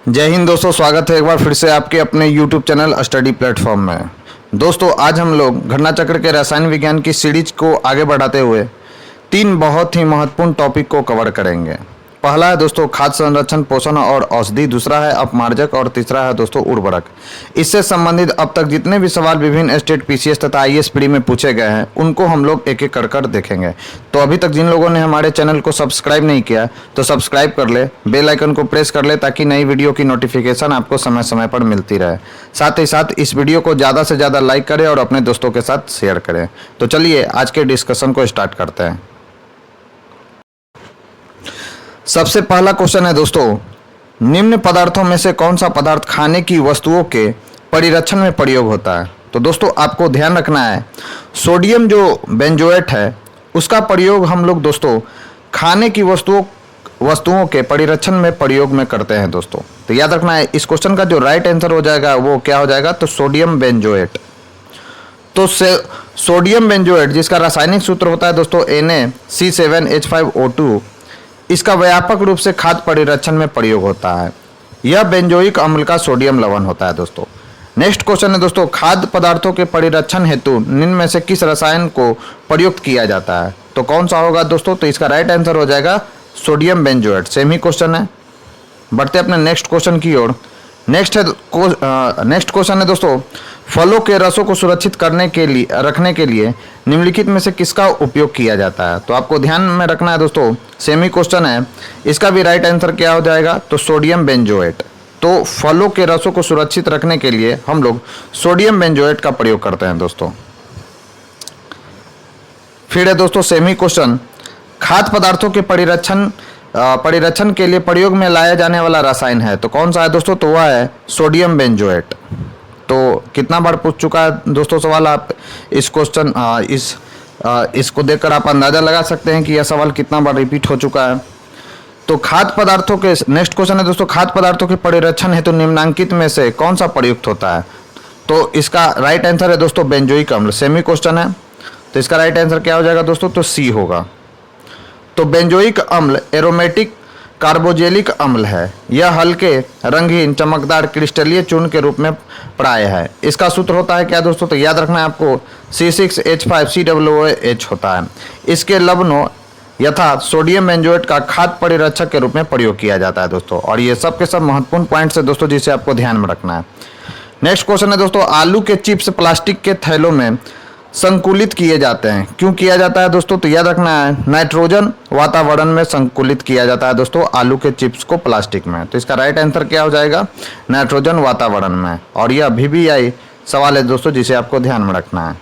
जय हिंद दोस्तों, स्वागत है एक बार फिर से आपके अपने YouTube चैनल स्टडी प्लेटफॉर्म में। दोस्तों आज हम लोग घटना चक्र के रसायन विज्ञान की सीरीज को आगे बढ़ाते हुए तीन बहुत ही महत्वपूर्ण टॉपिक को कवर करेंगे। पहला है दोस्तों खाद्य संरक्षण, पोषण और औषधि, दूसरा है अपमार्जक और तीसरा है दोस्तों उर्वरक। इससे संबंधित अब तक जितने भी सवाल विभिन्न स्टेट पीसीएस तथा आईएएस प्री में पूछे गए हैं उनको हम लोग एक एक कर देखेंगे। तो अभी तक जिन लोगों ने हमारे चैनल को सब्सक्राइब नहीं किया तो सब्सक्राइब कर ले, बेल आइकन को प्रेस कर ले ताकि नई वीडियो की नोटिफिकेशन आपको समय समय पर मिलती रहे। साथ ही साथ इस वीडियो को ज़्यादा से ज़्यादा लाइक करें और अपने दोस्तों के साथ शेयर करें। तो चलिए आज के डिस्कशन को स्टार्ट करते हैं। सबसे पहला क्वेश्चन है दोस्तों, निम्न पदार्थों में से कौन सा पदार्थ खाने की वस्तुओं के परिरक्षण में प्रयोग होता है। तो दोस्तों आपको ध्यान रखना है, सोडियम जो बेंजोएट है उसका प्रयोग हम लोग दोस्तों खाने की वस्तुओं के परिरक्षण में प्रयोग में करते हैं दोस्तों। तो याद रखना है, इस क्वेश्चन का जो राइट आंसर हो जाएगा वो क्या हो जाएगा, तो सोडियम बेंजोएट। तो सोडियम बेंजोएट जिसका रासायनिक सूत्र होता है दोस्तों Na C7H5O2, इसका व्यापक रूप से खाद्य परिरक्षण में प्रयोग होता है। यह बेंजोइक अम्ल का सोडियम लवण होता है दोस्तों। नेक्स्ट क्वेश्चन है दोस्तों, खाद्य पदार्थों के परिरक्षण हेतु निम्न में से किस रसायन को प्रयुक्त किया जाता है। तो कौन सा होगा दोस्तों, तो इसका राइट आंसर हो जाएगा सोडियम बेंजोएट। सेम ही क्वेश्चन है, बढ़ते अपने नेक्स्ट क्वेश्चन की ओर। नेक्स्ट क्वेश्चन है दोस्तों, फलों के रसों को सुरक्षित रखने के लिए निम्नलिखित में से किसका उपयोग किया जाता है। तो आपको ध्यान में रखना है दोस्तों, सेमी क्वेश्चन है, इसका भी राइट आंसर क्या हो जाएगा, तो सोडियम बेंजोएट। तो फलों के रसों को सुरक्षित रखने के लिए हम लोग सोडियम बेंजोएट का प्रयोग करते हैं दोस्तों। फिर है दोस्तों सेमी क्वेश्चन, खाद्य पदार्थों के परिरक्षण के लिए प्रयोग में लाया जाने वाला रसायन है तो कौन सा है दोस्तों, तो वह है सोडियम बेंजोएट। तो कितना बार पूछ चुका है दोस्तों सवाल, आप इस क्वेश्चन इसको देखकर आप अंदाजा लगा सकते हैं कि यह सवाल कितना बार रिपीट हो चुका है। तो खाद्य पदार्थों के नेक्स्ट क्वेश्चन है दोस्तों, खाद्य पदार्थों के परिरक्षण हेतु निम्नलिखित में से कौन सा प्रयुक्त होता है। तो इसका राइट आंसर है दोस्तों बेंजोइक अम्ल। सेमी क्वेश्चन है, तो इसका राइट आंसर क्या हो जाएगा दोस्तों, तो सी होगा। तो बेंजोइक अम्ल एरोमेटिक कार्बोजेलिक अम्ल है। यह हल्के रंगहीन चमकदार क्रिस्टलीय चूर्ण के रूप में प्राय है। इसका सूत्र होता है क्या दोस्तों, तो याद रखना है आपको C6H5COOH होता है। इसके लवणों यथा सोडियम बेंजोएट का खाद्य परिरक्षक के रूप में प्रयोग किया जाता है दोस्तों। और ये सब के सब महत्वपूर्ण पॉइंट्स है दोस्तों जिसे आपको ध्यान में रखना है। नेक्स्ट क्वेश्चन है दोस्तों, आलू के चिप्स प्लास्टिक के थैलों में संकुलित किए जाते हैं, क्यों किया जाता है दोस्तों, तो याद रखना है नाइट्रोजन वातावरण में संकुलित किया जाता है दोस्तों आलू के चिप्स को प्लास्टिक में। तो इसका राइट आंसर क्या हो जाएगा, नाइट्रोजन वातावरण में। और यह VVI सवाल है दोस्तों जिसे आपको ध्यान में रखना है।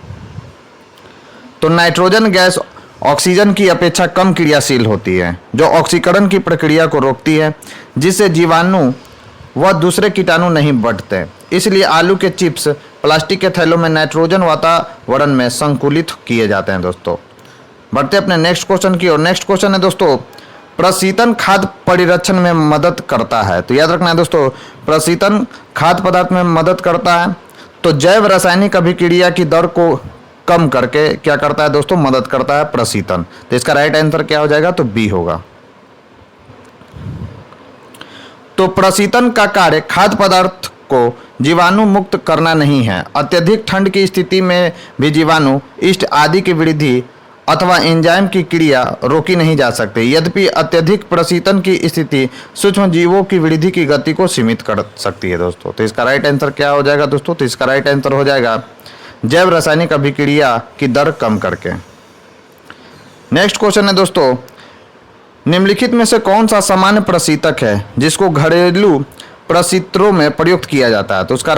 तो नाइट्रोजन गैस ऑक्सीजन की अपेक्षा कम क्रियाशील होती है, जो ऑक्सीकरण की प्रक्रिया को रोकती है, जिससे जीवाणु व दूसरे कीटाणु नहीं बढ़ते। इसलिए आलू के चिप्स प्लास्टिक के थैलों में नाइट्रोजन वातावरण में संकुलित किए जाते हैं दोस्तों। बढ़ते अपने नेक्स्ट क्वेश्चन की ओर। नेक्स्ट क्वेश्चन है दोस्तों, प्रशीतन खाद्य परिरक्षण में मदद करता है। तो याद रखना है दोस्तों, प्रशीतन खाद्य पदार्थ में मदद करता है तो जैव रासायनिक अभिक्रिया की दर को कम करके क्या करता है दोस्तों, मदद करता है प्रशीतन। तो इसका राइट आंसर क्या हो जाएगा, तो बी होगा। तो प्रशीतन का कार्य खाद्य पदार्थ को जीवाणु मुक्त करना नहीं है। अत्यधिक ठंड की स्थिति में भी जीवाणु, ईस्ट आदि की वृद्धि अथवा एंजाइम की क्रिया रोकी नहीं जा सकती। यद्यपि अत्यधिक प्रशीतन की स्थिति सूक्ष्म जीवों की वृद्धि की गति को सीमित कर सकती है दोस्तों। तो इसका राइट आंसर क्या हो जाएगा दोस्तों, तो इसका राइट आंसर हो जाएगा जैव रासायनिक अभिक्रिया की दर कम करके। नेक्स्ट क्वेश्चन है दोस्तों, निम्नलिखित में से कौन सा सामान्य प्रशीतक है जिसको घरेलू प्रशीतकों में प्रयुक्त किया जाता है। तो उसका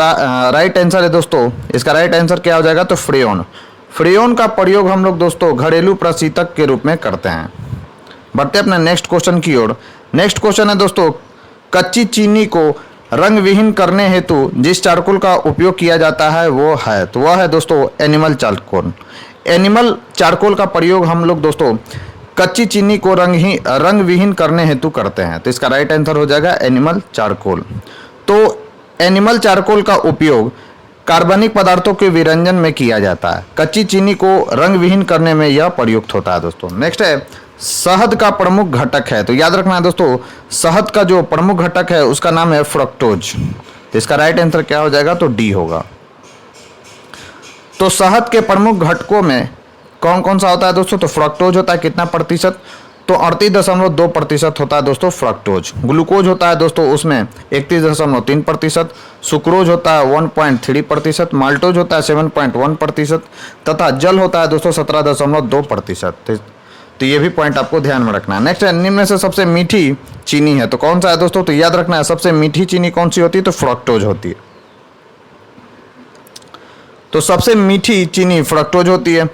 राइट आंसर है दोस्तों, इसका राइट आंसर क्या हो जाएगा, तो फ्रेओन। फ्रेओन का प्रयोग हम लोग दोस्तों घरेलू प्रशीतक के रूप में करते हैं। बढ़ते अपने नेक्स्ट क्वेश्चन की ओर। नेक्स्ट क्वेश्चन है दोस्तों, कच्ची चीनी को रंग विहीन करने हेतु जिस चारकोल का उपयोग किया जाता है वो है, तो वह है दोस्तों एनिमल चारकोल। एनिमल चारकोल का प्रयोग हम लोग दोस्तों कच्ची चीनी को रंग विहीन करने हेतु करते हैं। तो इसका राइट आंसर हो जाएगा एनिमल चारकोल। तो एनिमल चारकोल का उपयोग कार्बनिक पदार्थों के विरंजन में किया जाता है। कच्ची चीनी को रंग विहीन करने में यह प्रयुक्त होता है दोस्तों। नेक्स्ट है शहद का प्रमुख घटक है। तो याद रखना है दोस्तों, शहद का जो प्रमुख घटक है उसका नाम है फ्रक्टोज। तो इसका राइट आंसर क्या हो जाएगा? तो डी होगा। तो शहद के प्रमुख घटकों में कौन कौन सा होता है दोस्तों? तो फ्रक्टोज होता है कितना प्रतिशत? तो 38.2% होता है दोस्तों फ्रक्टोज। ग्लूकोज होता है दोस्तों उसमें 31.3%। सुक्रोज होता है 1.3%। माल्टोज होता है 7.1% तथा जल होता है दोस्तों 17.2%। तो ये भी पॉइंट आपको ध्यान में रखना है। नेक्स्ट है, निम्न में से सबसे मीठी चीनी है। तो कौन सा है दोस्तों? तो याद रखना है, सबसे मीठी चीनी कौन सी होती है? तो फ्रक्टोज होती है। तो सबसे मीठी चीनी फ्रक्टोज होती है।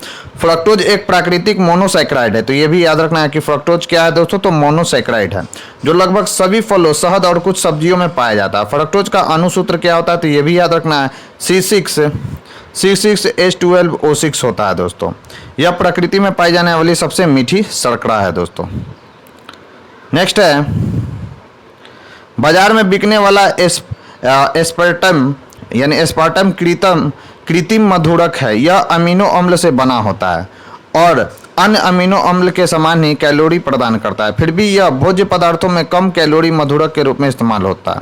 फ्रक्टोज एक प्राकृतिक मोनोसैकेराइड है। तो ये भी याद रखना है कि फ्रक्टोज क्या है दोस्तों? तो मोनोसैकेराइड है जो लगभग सभी फलों, शहद और कुछ सब्जियों में पाया जाता है। फ्रक्टोज का अणुसूत्र क्या होता है? तो ये भी याद रखना है, C6H12O6 होता है दोस्तों। यह प्रकृति में पाई जाने वाली सबसे मीठी शर्करा है दोस्तों। नेक्स्ट है, बाजार में बिकने वाला एस्पार्टम यानी एस्पार्टम कृत्रिम मधुरक है। यह अमीनो अम्ल से बना होता है और अन्य अमीनो अम्ल के समान ही कैलोरी प्रदान करता है। फिर भी यह भोज्य पदार्थों में कम कैलोरी मधुरक के रूप में इस्तेमाल होता है।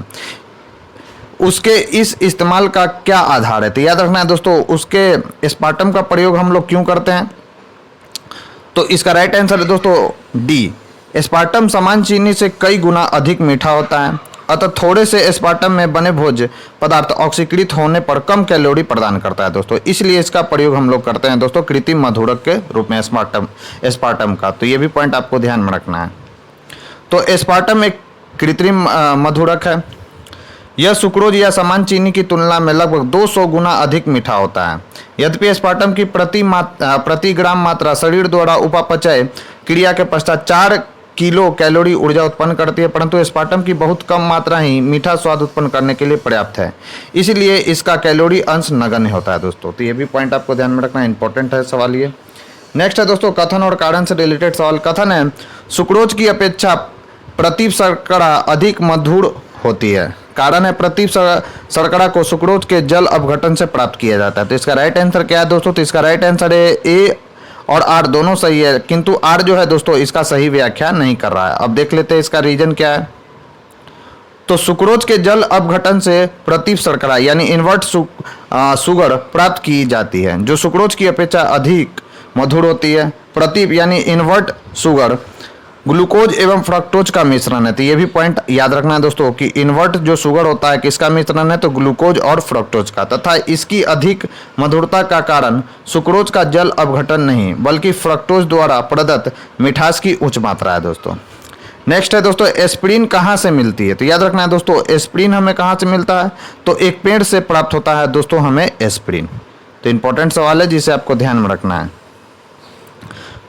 उसके इस इस्तेमाल का क्या आधार है? तो याद रखना है दोस्तों, उसके एस्पार्टम का प्रयोग हम लोग क्यों करते हैं? तो इसका राइट आंसर है दोस्तों डी। एस्पार्टम सामान्य चीनी से कई गुना अधिक मीठा होता है, अतः थोड़े से एस्पार्टम में बने भोज्य पदार्थ ऑक्सीकृत होने पर कम कैलोरी प्रदान करता है दोस्तों। इसलिए इसका प्रयोग हम लोग करते हैं दोस्तों कृत्रिम मधुरक के रूप में एस्पार्टम का। तो ये भी पॉइंट आपको ध्यान में रखना है। तो एस्पार्टम एक कृत्रिम मधुरक है। यह सुक्रोज या सामान्य चीनी की तुलना में लगभग 200 गुना अधिक मीठा होता है। यद्यपि एस्पार्टम की प्रति ग्राम मात्रा शरीर द्वारा उपापचय क्रिया के पश्चात 4 किलो कैलोरी ऊर्जा उत्पन्न करती है, परंतु एस्पार्टम की बहुत कम मात्रा ही मीठा स्वाद उत्पन्न करने के लिए पर्याप्त है। इसलिए इसका कैलोरी अंश नगण्य होता है दोस्तों। तो ये भी पॉइंट आपको ध्यान में रखना, इंपॉर्टेंट है सवाल ये। नेक्स्ट है दोस्तों, कथन और कारण से रिलेटेड सवाल। कथन है, सुक्रोज की अपेक्षा प्रति शर्करा अधिक मधुर होती है। कारण है, प्रति शर्करा को सुक्रोज के जल अपघटन से प्राप्त किया जाता है। तो इसका राइट आंसर क्या है दोस्तों? तो इसका राइट आंसर है ए और आर दोनों सही है, किंतु आर जो है दोस्तों इसका सही व्याख्या नहीं कर रहा है। अब देख लेते हैं इसका रीजन क्या है। तो सुक्रोज के जल अपघटन से प्रति शर्करा यानी इन्वर्ट शुगर प्राप्त की जाती है, जो सुक्रोज की अपेक्षा अधिक मधुर होती है। प्रति यानी इन्वर्ट शुगर ग्लूकोज एवं फ्रक्टोज का मिश्रण है। तो ये भी पॉइंट याद रखना है दोस्तों कि इन्वर्ट जो शुगर होता है किसका मिश्रण है? तो ग्लूकोज और फ्रक्टोज का। तथा इसकी अधिक मधुरता का कारण सुक्रोज का जल अपघटन नहीं बल्कि फ्रक्टोज द्वारा प्रदत्त मिठास की उच्च मात्रा है दोस्तों। नेक्स्ट है दोस्तों, एस्प्रिन कहाँ से मिलती है? तो याद रखना है दोस्तों, एस्प्रिन हमें कहाँ से मिलता है? तो एक पेड़ से प्राप्त होता है दोस्तों हमें एस्प्रिन। तो इंपॉर्टेंट सवाल है जिसे आपको ध्यान में रखना है।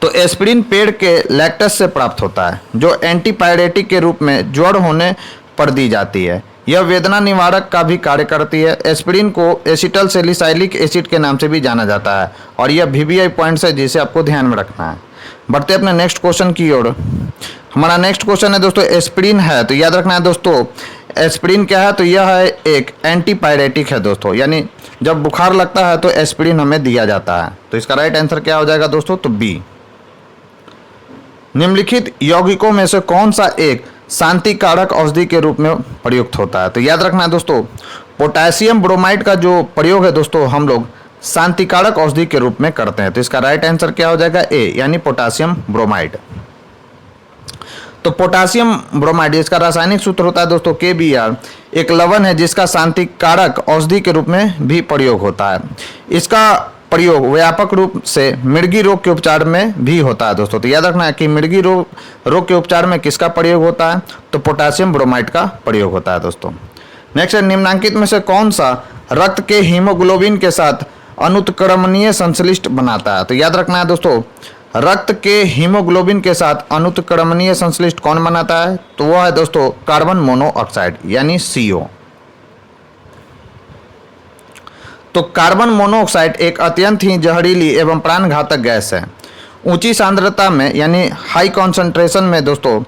तो एस्प्रिन पेड़ के लैक्टस से प्राप्त होता है, जो एंटीपायरेटिक के रूप में ज्वर होने पर दी जाती है। यह वेदना निवारक का भी कार्य करती है। एस्प्रिन को एसिटल सैलिसाइलिक एसिड के नाम से भी जाना जाता है और यह VBI पॉइंट्स है जिसे आपको ध्यान में रखना है। बढ़ते अपने नेक्स्ट क्वेश्चन की ओर। हमारा नेक्स्ट क्वेश्चन है दोस्तों, एस्प्रिन है। तो याद रखना है दोस्तों, एस्प्रिन क्या है? तो यह है एक एंटीपायरेटिक है दोस्तों, यानी जब बुखार लगता है तो एस्प्रिन हमें दिया जाता है। तो इसका राइट आंसर क्या हो जाएगा दोस्तों? तो बी। निम्नलिखित यौगिकों में से कौन सा एक शांतिकारक औषधि के रूप में प्रयुक्त होता है? तो याद रखना है दोस्तों, पोटेशियम ब्रोमाइड का जो प्रयोग है दोस्तों हम लोग शांतिकारक औषधि के रूप में करते हैं। तो इसका राइट आंसर क्या हो जाएगा? ए, यानी पोटेशियम ब्रोमाइड। तो पोटेशियम ब्रोमाइड इसका रासायनिक सूत्र होता है दोस्तों KBr। एक लवण है जिसका शांतिकारक औषधि के रूप में भी प्रयोग होता है। इसका प्रयोग व्यापक रूप से मिर्गी रोग के उपचार में भी होता है दोस्तों। तो याद रखना है कि मिर्गी रोग के उपचार में किसका प्रयोग होता है? तो पोटेशियम ब्रोमाइड का प्रयोग होता है दोस्तों। नेक्स्ट है, निम्नलिखित में से कौन सा रक्त के हीमोग्लोबिन के साथ अनुत्क्रमणीय संश्लिष्ट बनाता है? तो याद रखना है दोस्तों, रक्त के हीमोग्लोबिन के साथ अनुत्क्रमणीय संश्लिष्ट कौन बनाता है? तो वह है दोस्तों कार्बन मोनोऑक्साइड यानी CO। तो कार्बन मोनोऑक्साइड एक अत्यंत ही जहरीली एवं प्राणघातक गैस है। ऊंची सांद्रता में यानी हाई कॉन्सेंट्रेशन में दोस्तों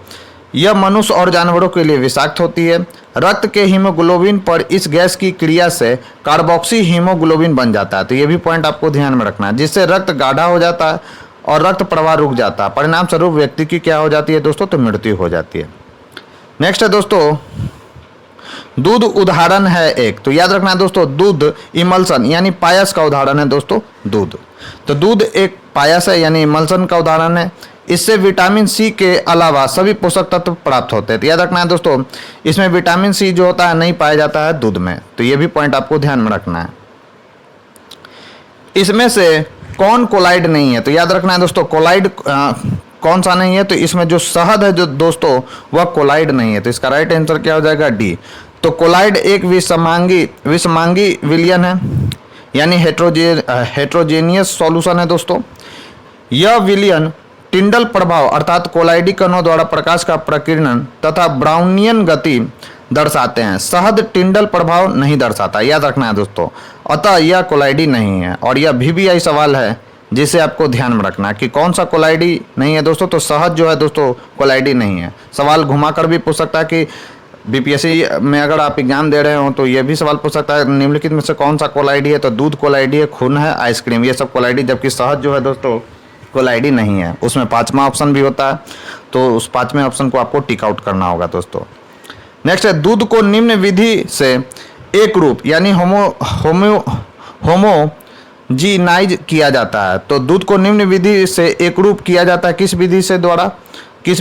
यह मनुष्य और जानवरों के लिए विषाक्त होती है। रक्त के हीमोग्लोबिन पर इस गैस की क्रिया से कार्बोक्सी हीमोग्लोबिन बन जाता है। तो ये भी पॉइंट आपको ध्यान में रखना है, जिससे रक्त गाढ़ा हो जाता है और रक्त प्रवाह रुक जाता है। परिणाम स्वरूप व्यक्ति की क्या हो जाती है दोस्तों, तो मृत्यु हो जाती है। नेक्स्ट है दोस्तों, दूध उदाहरण है एक। तो याद रखना है दोस्तों, दूध इमल्सन यानी पायस का उदाहरण है दोस्तों दूध। तो दूध एक पायस है यानी इमल्सन का उदाहरण है। इससे विटामिन सी के अलावा सभी पोषक तत्व प्राप्त होते हैं। तो याद रखना है दोस्तों, इसमें विटामिन सी जो होता है नहीं पाया जाता है दूध में। तो ये भी पॉइंट आपको ध्यान में रखना है। इसमें से कौन कोलाइड नहीं है, तो याद रखना है दोस्तों, कोलाइड कौन सा नहीं है, तो इसमें जो शहद है जो दोस्तों वह कोलाइड नहीं है। तो इसका राइट आंसर क्या हो जाएगा, डी। तो कोलाइड एक विषमांगी विलयन है यानी हेट्रोजेनियस सॉल्यूशन है दोस्तों। यह विलयन टिंडल प्रभाव अर्थात कोलाइडी कणों द्वारा प्रकाश का प्रकीर्णन तथा ब्राउनियन गति दर्शाते हैं। शहद टिंडल प्रभाव नहीं दर्शाता, याद रखना है दोस्तों। अतः यह कोलाइडी नहीं है। और यह VBI सवाल है जिसे आपको ध्यान में रखना है कि कौन सा कोलाइडी नहीं है दोस्तों। तो शहद जो है दोस्तों कोलाइडी नहीं है। सवाल घुमाकर भी पूछ सकता है कि BPSC में अगर आप एग्जाम दे रहे हो तो ये भी सवाल पूछ सकता है निम्नलिखित में से कौन सा कोलाइडी है। तो दूध कोलाइडी है, खून है, आइसक्रीम, ये सब कोलाइडी, जबकि शहद जो है दोस्तों कोलाइडी नहीं है। उसमें 5वां ऑप्शन भी होता है, तो उस 5वें ऑप्शन को आपको टिक आउट करना होगा दोस्तों। नेक्स्ट है, दूध को निम्न विधि से एक रूप यानी होमोजीनाइज किया जाता है। तो दूध को निम्न विधि से एक रूप किया जाता है, किस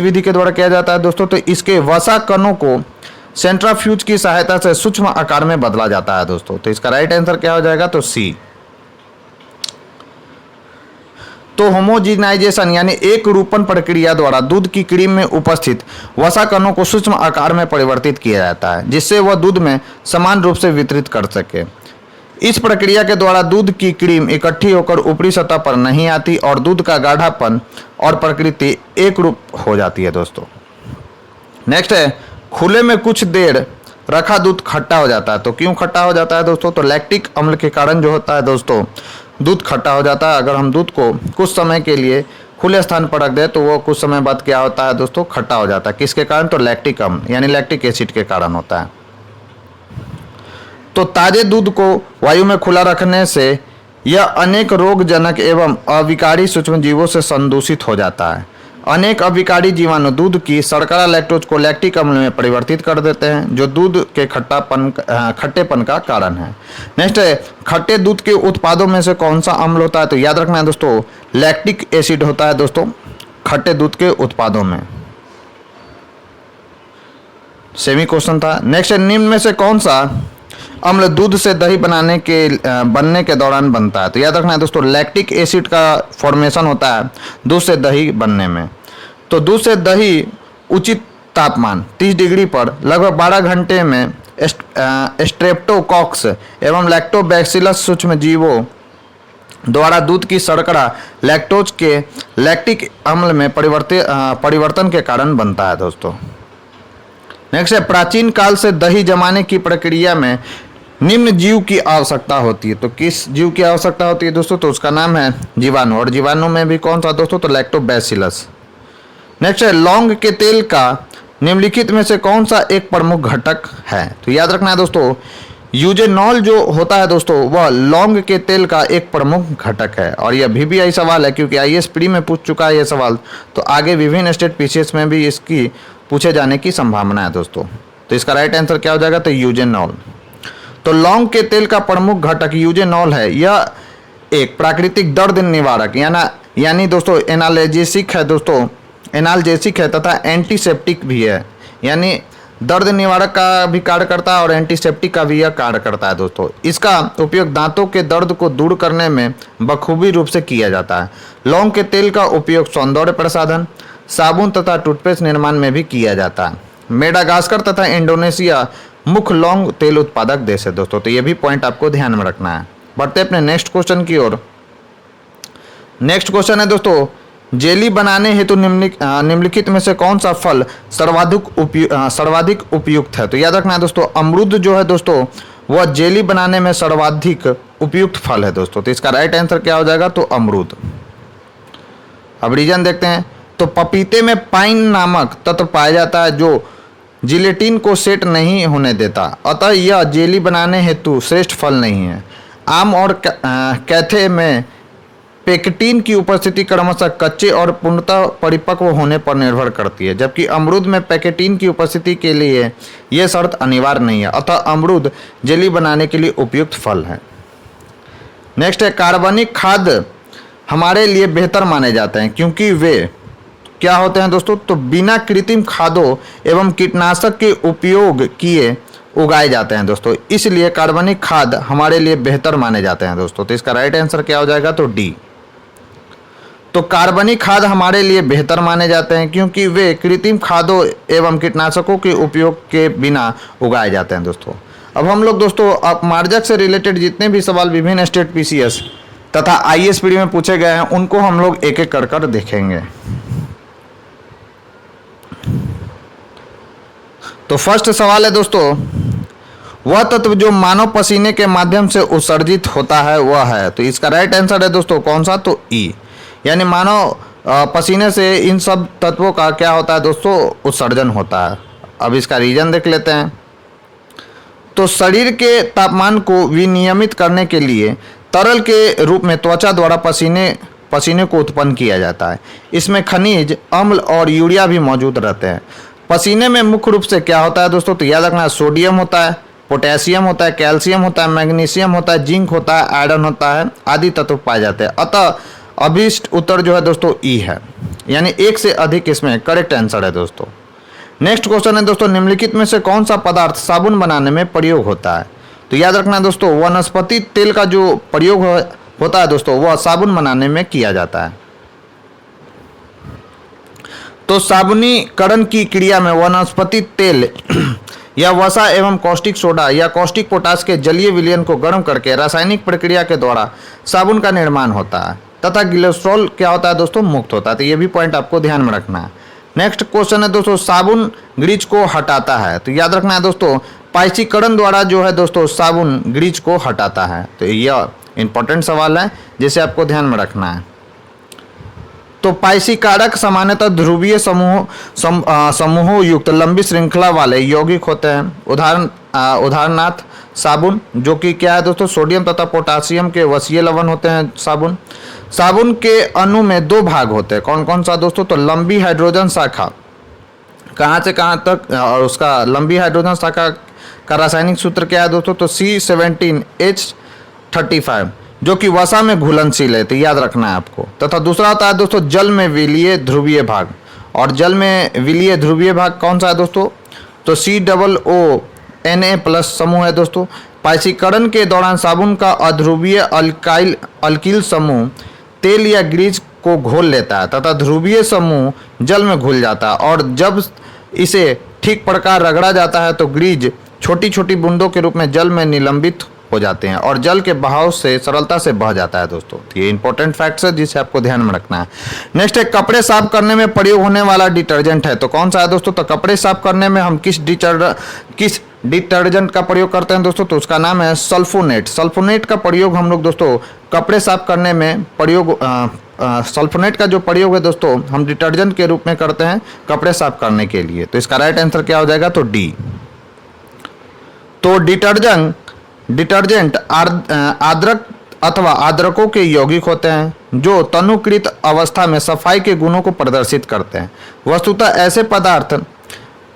विधि के द्वारा किया जाता है दोस्तों। तो इसके वसा कणों को सेंट्रीफ्यूज की सहायता से सूक्ष्म आकार में बदला जाता है दोस्तों। तो इसका राइट आंसर क्या हो जाएगा, तो सी। तो होमोजीनाइजेशन यानी एक रूपन प्रक्रिया द्वारा दूध की क्रीम में उपस्थित वसा कणों को सूक्ष्म आकार में परिवर्तित किया जाता है जिससे वह दूध में समान रूप से वितरित कर सके। इस प्रक्रिया के द्वारा दूध की क्रीम इकट्ठी होकर ऊपरी सतह पर नहीं आती और दूध का गाढ़ापन और प्रकृति एक रूप हो जाती है दोस्तों। नेक्स्ट है, खुले में कुछ देर रखा दूध खट्टा हो जाता है। तो क्यों खट्टा हो जाता है दोस्तों, तो लैक्टिक अम्ल के कारण जो होता है दोस्तों दूध खट्टा हो जाता है। अगर हम दूध को कुछ समय के लिए खुले स्थान पर रख दें तो वो कुछ समय बाद क्या होता है दोस्तों, खट्टा हो जाता है। किसके कारण, तो लैक्टिक अम्ल यानी लैक्टिक एसिड के कारण होता है। तो ताजे दूध को वायु में खुला रखने से यह अनेक रोगजनक एवं अविकारी सूक्ष्म जीवों से संदूषित हो जाता है। अनेक अविकारी जीवाणु दूध की शर्करा लैक्टोज को लैक्टिक अम्ल में परिवर्तित कर देते हैं जो दूध के खट्टेपन का कारण है। नेक्स्ट है, खट्टे दूध के उत्पादों में से कौन सा अम्ल होता है। तो याद रखना है दोस्तों, लैक्टिक एसिड होता है दोस्तों खट्टे दूध के उत्पादों में। सेमी क्वेश्चन था। नेक्स्ट है, निम्न में से कौन सा अम्ल दूध से दही बनने के दौरान बनता है। तो याद रखना है दोस्तों, लैक्टिक एसिड का फॉर्मेशन होता है दूध से दही बनने में। तो दूध से दही उचित तापमान 30 डिग्री पर लगभग 12 घंटे में स्ट्रेप्टोकॉक्स एवं लैक्टोबैसिलस सूक्ष्म जीवों द्वारा दूध की शर्करा लैक्टोज के लैक्टिक अम्ल में परिवर्तन के कारण बनता है दोस्तों। नेक्स्ट है, प्राचीन काल से दही जमाने की प्रक्रिया में निम्न जीव की आवश्यकता होती है। तो किस जीव की आवश्यकता होती है दोस्तों, तो उसका नाम है जीवाणु। और जीवाणु में भी कौन सा दोस्तों, तो लैक्टोबैसिलस। नेक्स्ट है, लौंग के तेल का निम्नलिखित में से कौन सा एक प्रमुख घटक है। तो याद रखना है दोस्तों, यूजेनॉल जो होता है दोस्तों वह लौंग के तेल का एक प्रमुख घटक है। और यह VBI सवाल है क्योंकि IAS प्री में पूछ चुका है यह सवाल। तो आगे विभिन्न स्टेट PCS में भी इसकी पूछे जाने की संभावना है दोस्तों। तो इसका राइट आंसर क्या हो जाएगा, तो यूजेनॉल। तो लौंग के तेल का प्रमुख घटक यूजेनॉल है। यह एक प्राकृतिक दर्द निवारक यानी दोस्तों एनाल्जेसिक है दोस्तों, एनाल्जेसिक है तथा एंटीसेप्टिक भी है। यानी दर्द निवारक का भी कार्य करता है और एंटीसेप्टिक का भी यह कार्य करता है दोस्तों। इसका उपयोग दांतों के दर्द को दूर करने में बखूबी रूप से किया जाता है। लौंग के तेल का उपयोग सौंदर्य प्रसाधन, साबुन तथा टूथपेस्ट निर्माण में भी किया जाता है। मेडागास्कर तथा इंडोनेशिया मुख्य लौंग तेल उत्पादक देश है दोस्तों। तो ये भी पॉइंट आपको ध्यान में रखना है। बढ़ते अपने नेक्स्ट क्वेश्चन की ओर। नेक्स्ट क्वेश्चन है दोस्तों, जेली बनाने हेतु निम्नलिखित में से कौन सा फल सर्वाधिक उपयुक्त है। तो याद रखना है दोस्तों, अमरूद जो है दोस्तों वह जेली बनाने में सर्वाधिक उपयुक्त फल है दोस्तों। तो इसका राइट आंसर क्या हो जाएगा, तो अमरूद। अब रीजन देखते हैं। तो पपीते में पाइन नामक तत्व पाया जाता है जो जिलेटिन को सेट नहीं होने देता, अतः यह जेली बनाने हेतु श्रेष्ठ फल नहीं है। आम और कैथे में पेक्टिन की उपस्थिति क्रमशः कच्चे और पूर्णतः परिपक्व होने पर निर्भर करती है, जबकि अमरूद में पेक्टिन की उपस्थिति के लिए यह शर्त अनिवार्य नहीं है, अतः अमरूद जेली बनाने के लिए उपयुक्त फल है। नेक्स्ट है, कार्बनिक खाद्य हमारे लिए बेहतर माने जाते हैं क्योंकि वे क्या होते हैं दोस्तों, तो बिना कृत्रिम खादों एवं कीटनाशक के उपयोग किए उगाए जाते हैं दोस्तों, इसलिए कार्बनिक खाद हमारे लिए बेहतर माने जाते हैं दोस्तों। तो इसका राइट आंसर क्या हो जाएगा, तो डी। तो कार्बनिक खाद हमारे लिए बेहतर माने जाते हैं क्योंकि वे कृत्रिम खादों एवं कीटनाशकों के उपयोग के बिना उगाए जाते हैं दोस्तों। अब हम लोग दोस्तों अपमार्जक से रिलेटेड जितने भी सवाल विभिन्न स्टेट पीसीएस तथा आईएएसपीडी में पूछे गए हैं उनको हम लोग एक एक कर देखेंगे। तो फर्स्ट सवाल है दोस्तों, वह तत्व जो मानव पसीने के माध्यम से उत्सर्जित होता है वह है। तो इसका राइट आंसर है दोस्तों कौन सा, तो ई, यानी मानव पसीने से इन सब तत्वों का क्या होता है दोस्तों, उत्सर्जन होता है। अब इसका रीजन देख लेते हैं। तो शरीर के तापमान को विनियमित करने के लिए तरल के रूप में त्वचा द्वारा पसीने को उत्पन्न किया जाता है। इसमें खनिज अम्ल और यूरिया भी मौजूद रहते हैं। पसीने में मुख्य रूप से क्या होता है दोस्तों, तो याद रखना, सोडियम होता है, पोटेशियम होता है, कैल्शियम होता है, मैग्नीशियम होता है, जिंक होता है, आयरन होता है, आदि तत्व पाए जाते हैं। अतः अभिष्ट उत्तर जो है दोस्तों ई है, यानी एक से अधिक इसमें करेक्ट आंसर है दोस्तों। नेक्स्ट क्वेश्चन है दोस्तों, निम्नलिखित में से कौन सा पदार्थ साबुन बनाने में प्रयोग होता है। तो याद रखना दोस्तों, वनस्पति तेल का जो प्रयोग होता है दोस्तों वह साबुन बनाने में किया जाता है। तो साबुनीकरण की क्रिया में वनस्पति तेल या वसा एवं कॉस्टिक सोडा या कॉस्टिक पोटाश के जलीय विलयन को गर्म करके रासायनिक प्रक्रिया के द्वारा साबुन का निर्माण होता है तथा ग्लिसरॉल क्या होता है दोस्तों, मुक्त होता है। तो ये भी पॉइंट आपको ध्यान में रखना है। नेक्स्ट क्वेश्चन है दोस्तों, साबुन ग्रीज को हटाता है। तो याद रखना है दोस्तों, पाइसीकरण द्वारा जो है दोस्तों साबुन ग्रीज को हटाता है। तो यह इंपॉर्टेंट सवाल है जिसे आपको ध्यान में रखना है। तो पाइसीकारक सामान्यतः ध्रुवीय समूहों युक्त लंबी श्रृंखला वाले यौगिक होते हैं। उदाहरणार्थ साबुन, जो कि क्या है दोस्तों, सोडियम तथा पोटासियम के वसीय लवण होते हैं। साबुन के अणु में दो भाग होते हैं, कौन कौन सा दोस्तों, तो लंबी हाइड्रोजन शाखा, कहाँ से कहाँ तक, और उसका लंबी हाइड्रोजन शाखा का रासायनिक सूत्र क्या है दोस्तों, तो C17H35, जो कि वसा में घुलनशील है। तो याद रखना है आपको। तथा दूसरा होता है दोस्तों जल में विलीय ध्रुवीय भाग, और जल में विलीय ध्रुवीय भाग कौन सा है दोस्तों, तो COONA+ समूह है दोस्तों। पाइसीकरण के दौरान साबुन का अध्रुवीय अल्किल समूह तेल या ग्रीज को घोल लेता है तथा ध्रुवीय समूह जल में घुल जाता है, और जब इसे ठीक प्रकार रगड़ा जाता है तो ग्रीज छोटी छोटी बूंदों के रूप में जल में निलंबित हो जाते हैं और जल के बहाव से सरलता से बह जाता है दोस्तों। ये इंपॉर्टेंट फैक्ट्स है जिसे आपको ध्यान में रखना है। नेक्स्ट है, कपड़े साफ करने में प्रयोग होने वाला डिटर्जेंट है। तो कौन सा है दोस्तों, तो कपड़े साफ करने में हम किस डिटर्जेंट का प्रयोग करते हैं दोस्तों, तो उसका नाम है सल्फोनेट। सल्फोनेट का प्रयोग हम लोग दोस्तों कपड़े साफ करने में सल्फोनेट का जो प्रयोग है दोस्तों हम डिटर्जेंट के रूप में करते हैं कपड़े साफ करने के लिए। तो इसका राइट आंसर क्या हो जाएगा, तो डी। तो डिटर्जेंट आर्द्रक अथवा आर्द्रकों के यौगिक होते हैं जो तनुकृत अवस्था में सफाई के गुणों को प्रदर्शित करते हैं। वस्तुतः ऐसे पदार्थ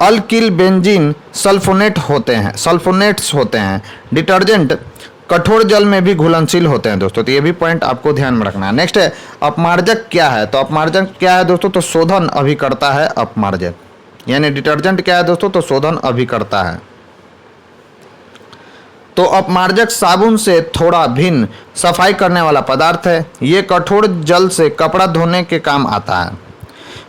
अल्किल बेंजीन सल्फोनेट्स होते हैं। डिटर्जेंट कठोर जल में भी घुलनशील होते हैं दोस्तों। तो ये भी पॉइंट आपको ध्यान में रखना है। नेक्स्ट है, अपमार्जक क्या है। तो अपमार्जक क्या है दोस्तों, तो शोधन अभिकर्ता है अपमार्जक, यानी डिटर्जेंट क्या है दोस्तों, तो शोधन अभिकर्ता है। तो अपमार्जक साबुन से थोड़ा भिन्न सफाई करने वाला पदार्थ है। ये कठोर जल से कपड़ा धोने के काम आता है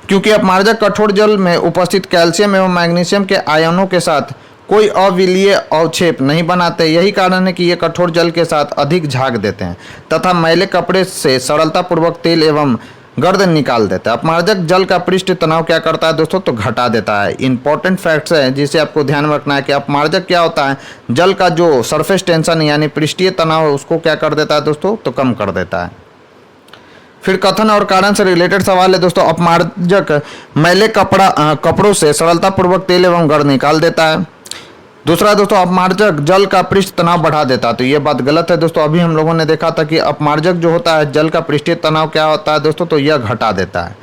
क्योंकि अपमार्जक कठोर जल में उपस्थित कैल्शियम एवं मैग्नीशियम के आयनों के साथ कोई अविलीय अवक्षेप नहीं बनाते। यही कारण है कि ये कठोर जल के साथ अधिक झाग देते हैं तथा मैले कपड़े से सरलतापूर्वक तेल एवं गर्द निकाल देता है। अपमार्जक जल का पृष्ठ तनाव क्या करता है दोस्तों, तो घटा देता है। इंपॉर्टेंट फैक्ट्स है जिसे आपको ध्यान में रखना है कि अपमार्जक क्या होता है, जल का जो सरफेस टेंशन यानी पृष्ठीय तनाव उसको क्या कर देता है दोस्तों, तो कम कर देता है। फिर कथन और कारण से रिलेटेड सवाल है दोस्तों, अपमार्जक मैले कपड़ों से सरलतापूर्वक तेल एवं गर्द निकाल देता है। दूसरा दोस्तों, अपमार्जक जल का पृष्ठ तनाव बढ़ा देता है, तो ये बात गलत है दोस्तों। अभी हम लोगों ने देखा था कि अपमार्जक जो होता है जल का पृष्ठीय तनाव क्या होता है दोस्तों, तो यह घटा देता है।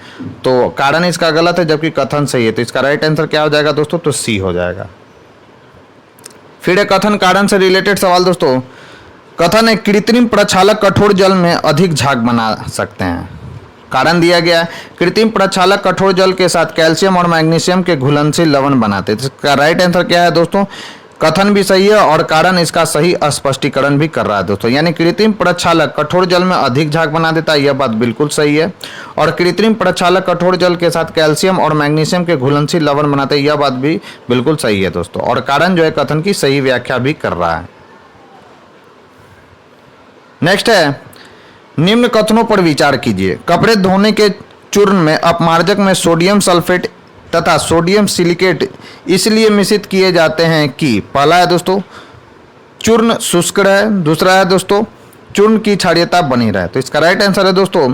तो कारण इसका गलत है जबकि कथन सही है, तो इसका राइट आंसर क्या हो जाएगा दोस्तों, तो सी हो जाएगा। फिर एक कथन कारण से रिलेटेड सवाल दोस्तों। कथन है कृत्रिम प्रक्षालक कठोर जल में अधिक झाग बना सकते हैं। कारण दिया गया है कृत्रिम प्रक्षालक कठोर जल के साथ कैल्शियम और मैग्नीशियम के घुलनशील लवण बनाते हैं। इसका राइट आंसर क्या है दोस्तों, कथन भी सही है और कारण इसका सही स्पष्टीकरण भी कर रहा है दोस्तों। यानी कृत्रिम प्रक्षालक कठोर जल में अधिक झाग बना देता है, यह बात बिल्कुल सही है। और कृत्रिम प्रक्षालक कठोर जल के साथ कैल्शियम और मैग्नीशियम के घुलनशील लवण बनाते हैं, यह बात भी बिल्कुल सही है दोस्तों। और कारण जो है कथन की सही व्याख्या भी कर रहा है। नेक्स्ट है, निम्न कथनों पर विचार कीजिए। कपड़े धोने के चूर्ण में अपमार्जक में सोडियम सल्फेट तथा सोडियम सिलिकेट इसलिए मिश्रित किए जाते हैं कि पहला है दोस्तों चूर्ण शुष्क रहे, दूसरा है दोस्तों चूर्ण की क्षारीयता बनी रहे। तो इसका राइट आंसर है दोस्तों,